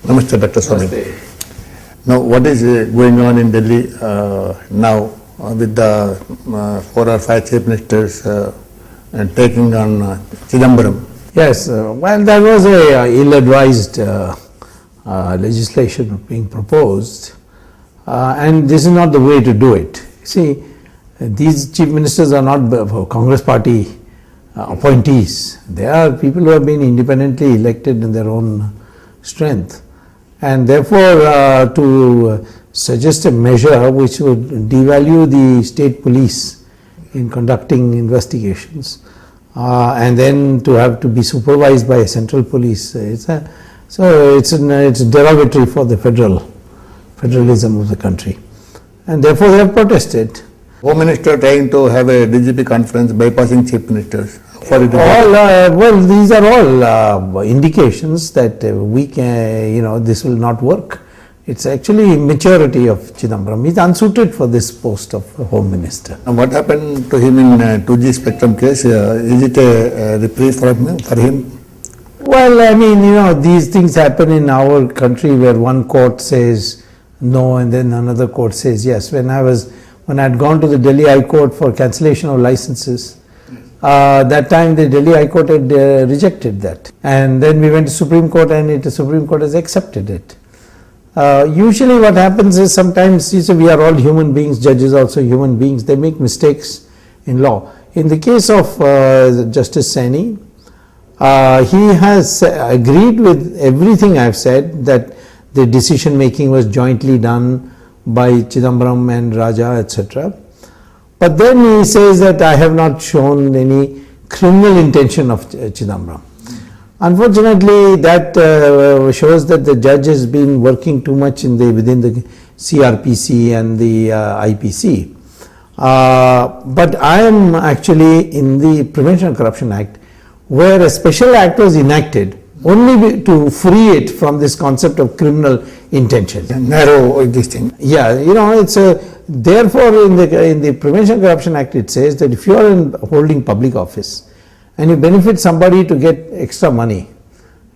Namaste, Dr. Swamy. Now, what is going on in Delhi now with the 4 or 5 chief ministers and taking on Chidambaram? Yes, well, there was a ill-advised legislation being proposed, and this is not the way to do it. See, these chief ministers are not Congress party appointees. They are people who have been independently elected in their own strength, and therefore to suggest a measure which would devalue the state police in conducting investigations and then to have to be supervised by a central police, it's derogatory for the federalism of the country, and therefore they have protested. Home Minister trying to have a DGP conference bypassing chief ministers. Well, these are all indications that we can, this will not work. It's actually immaturity of Chidambaram. He's unsuited for this post of Home Minister. And what happened to him in 2G Spectrum case? Is it a reprieve for him? Well, I mean, these things happen in our country where one court says no and then another court says yes. When I had gone to the Delhi High Court for cancellation of licenses, that time the Delhi High Court had rejected that, and then we went to Supreme Court, and the Supreme Court has accepted it. Usually what happens is sometimes we are all human beings, judges also human beings, they make mistakes in law. In the case of Justice Saini, he has agreed with everything I have said, that the decision making was jointly done by Chidambaram and Raja, etc. But then he says that I have not shown any criminal intention of Chidambaram. Unfortunately, that shows that the judge has been working too much within the CRPC and the IPC. But I am actually in the Prevention of Corruption Act, where a special act was enacted only to free it from this concept of criminal intention. Narrow this thing. Yeah, it's therefore in the Prevention of Corruption Act it says that if you are holding public office and you benefit somebody to get extra money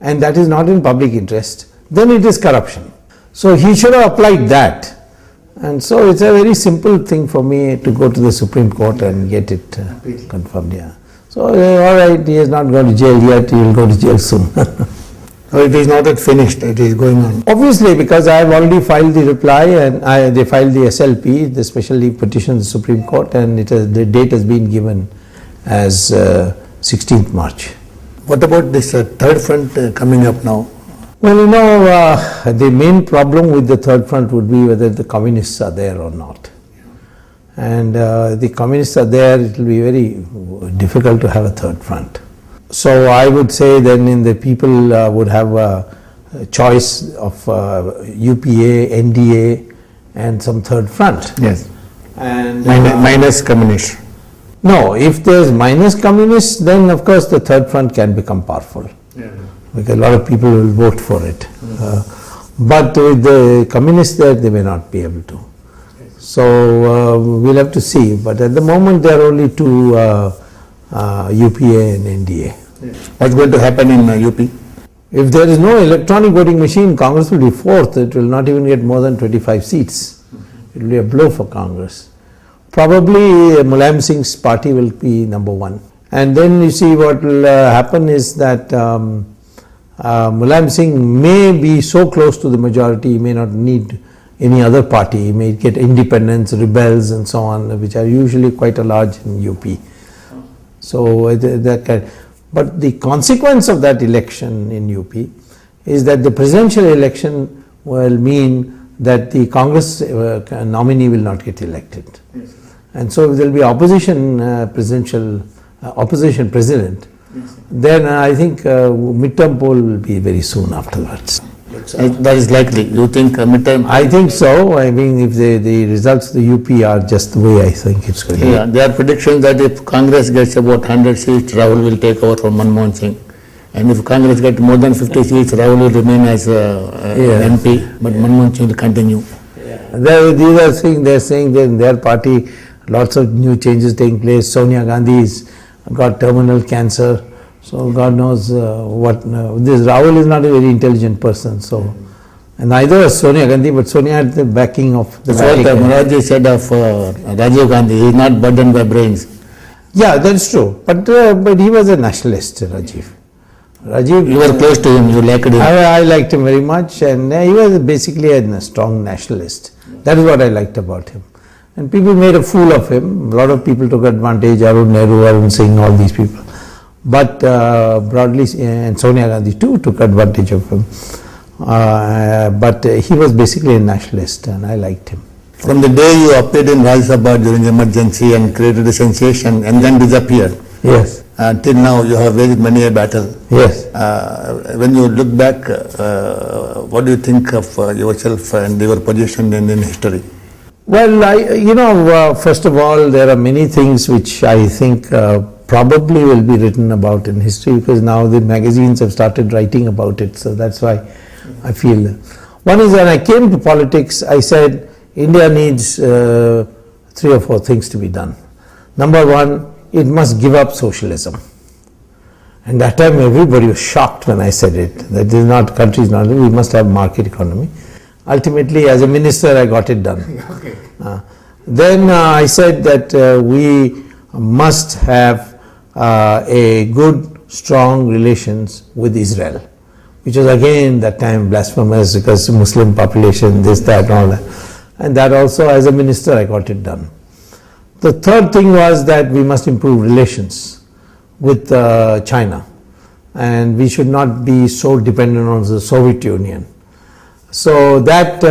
and that is not in public interest, then it is corruption. So he should have applied that. And so it's a very simple thing for me to go to the Supreme Court and get it confirmed. Yeah. So all right, he has not gone to jail yet, he will go to jail soon. So it is not yet finished, it is going on. Obviously, because I have already filed the reply, and they filed the SLP, the special leave petition to the Supreme Court, and the date has been given as 16th March. What about this third front coming up now? Well, the main problem with the third front would be whether the communists are there or not. And the communists are there, it will be very difficult to have a third front. So I would say then the people would have a choice of UPA, NDA and some third front. Yes. And minus communists. No, if there is minus communists, then of course the third front can become powerful. Yeah. Because a lot of people will vote for it. But with the communists there, they may not be able to. So we'll have to see. But at the moment there are only two UPA and NDA. What's going to happen in UP? If there is no electronic voting machine, Congress will be fourth. It will not even get more than 25 seats. It will be a blow for Congress. Probably Mulayam Singh's party will be number 1. And then you see what will happen is that Mulayam Singh may be so close to the majority, he may not need any other party. He may get independents, rebels and so on, which are usually quite a large in UP. So but the consequence of that election in UP is that the presidential election will mean that the Congress nominee will not get elected. Yes. And so if there will be opposition president, yes, then I think midterm poll will be very soon afterwards. That is likely. You think midterm? I think so. I mean, if the results of the UP are just the way I think it's going to be. Yeah, there are predictions that if Congress gets about 100 seats, Rahul will take over from Manmohan Singh. And if Congress gets more than 50 seats, Rahul will remain as MP, but Manmohan Singh will continue. Yeah. They're saying that in their party, lots of new changes taking place. Sonia Gandhi has got terminal cancer. So God knows this Rahul is not a very intelligent person. So, and neither was Sonia Gandhi, but Sonia had the backing of the That's what Moraji said of Rajiv Gandhi. He is not burdened by brains. Yeah, that's true. But he was a nationalist, Rajiv. You were close to him. You liked him. I liked him very much, and he was basically a strong nationalist. That is what I liked about him. And people made a fool of him. A lot of people took advantage. Arun Nehru, Arun Singh, all these people. But broadly, and Sonia Gandhi too took advantage of him. But he was basically a nationalist, and I liked him. From the day you appeared in Rajya Sabha during emergency and created a sensation and then disappeared. Yes. Till now you have waged many a battle. Yes. When you look back, what do you think of yourself and your position in history? Well, first of all, there are many things which I think probably will be written about in history, because now the magazines have started writing about it. So that's why I feel. One is, when I came to politics, I said India needs 3 or 4 things to be done. Number one, it must give up socialism. And that time everybody was shocked when I said it. That is not, country is not, we must have market economy. Ultimately, as a minister, I got it done. Okay. Then I said that we must have a good, strong relations with Israel, which was again that time blasphemous, because Muslim population, this, that, and all that. And that also, as a minister, I got it done. The third thing was that we must improve relations with China, and we should not be so dependent on the Soviet Union. So that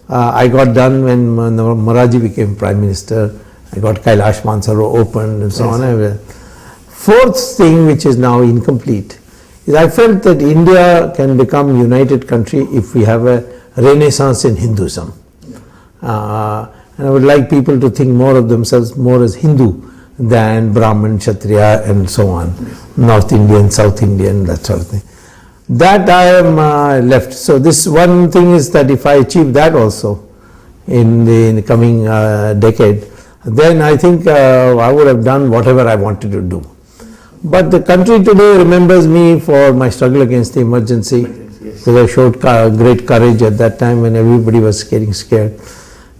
I got done when Moraji became Prime Minister. I got Kailash Mansaro opened and so on. Fourth thing, which is now incomplete, is I felt that India can become a united country if we have a renaissance in Hinduism. And I would like people to think more of themselves more as Hindu than Brahmin, Kshatriya and so on, North Indian, South Indian, that sort of thing. That I am left. So this one thing is that if I achieve that also in the coming decade, then I think I would have done whatever I wanted to do. But the country today remembers me for my struggle against the emergency, because I showed great courage at that time when everybody was getting scared.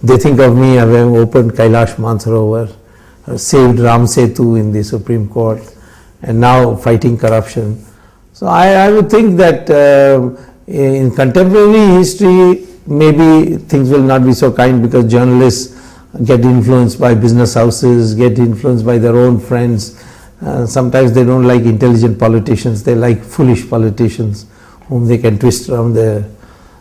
They think of me having opened Kailash Mansarovar, saved Ram Setu in the Supreme Court, and now fighting corruption. So I would think that in contemporary history, maybe things will not be so kind, because journalists get influenced by business houses, get influenced by their own friends. Sometimes they don't like intelligent politicians, they like foolish politicians whom they can twist around there.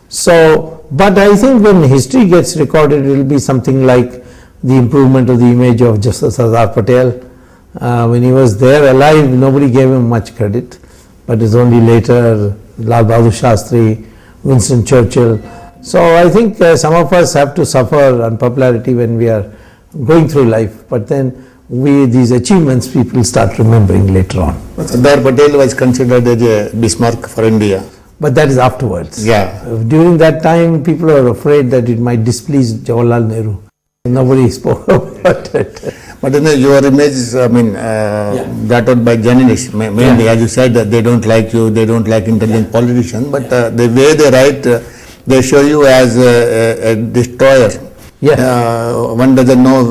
So, but I think when history gets recorded, it will be something like the improvement of the image of Justice Sardar Patel. When he was there alive, nobody gave him much credit, but it's only later Lal Bahadur Shastri, Winston Churchill. So I think some of us have to suffer unpopularity when we are going through life, but then these achievements people start remembering later on. Sardar Patel was considered as a Bismarck for India. But that is afterwards. Yeah. During that time, people were afraid that it might displease Jawaharlal Nehru. Nobody spoke about it. But your image is, brought out by journalists, mainly, as you said, that they don't like you, they don't like intelligent politicians, but the way they write, they show you as a destroyer. Yeah. One doesn't know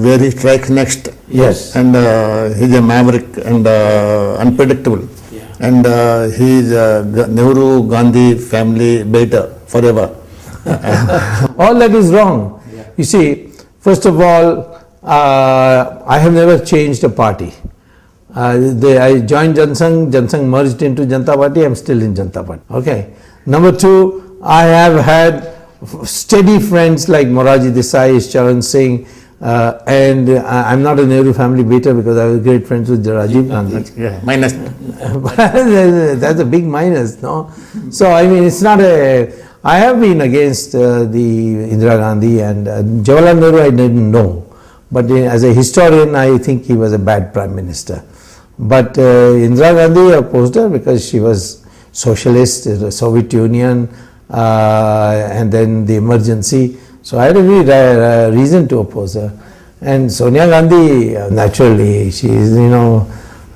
where he strikes next. Yes. And he's a maverick and unpredictable. And he is Nehru Gandhi family beta forever. All that is wrong. You see, first of all, I have never changed a party. I joined Jansangh, Jansangh merged into Janata Party, I am still in Janata Party. Okay. Number two, I have had steady friends like Moraji Desai, Charan Singh, and I'm not a Nehru family beta because I was great friends with Rajiv Gandhi. Yeah, minus. That's a big minus, no? So, I mean, it's not I have been against the Indira Gandhi and Jawaharlal Nehru I didn't know. But as a historian, I think he was a bad prime minister. But Indira Gandhi opposed her because she was socialist, the Soviet Union, and then the emergency. So I had a reason to oppose her. And Sonia Gandhi, naturally, she is,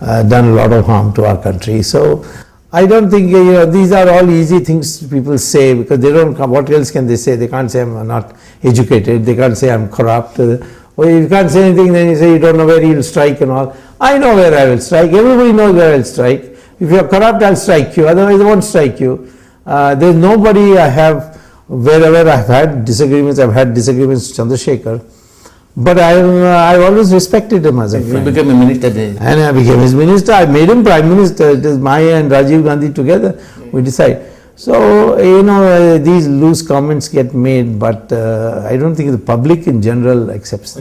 done a lot of harm to our country. So I don't think these are all easy things people say, because they don't come. What else can they say? They can't say I'm not educated. They can't say I'm corrupt. Or if you can't say anything, then you say you don't know where you'll strike and all. I know where I will strike. Everybody knows where I'll strike. If you're corrupt, I'll strike you. Otherwise, I won't strike you. There's nobody I have, wherever I've had disagreements with Chandrasekhar. But I've always respected him as a friend. You became a minister then. And I became his minister. I made him prime minister. It is Maya and Rajiv Gandhi together. We decide. So, these loose comments get made, but I don't think the public in general accepts them.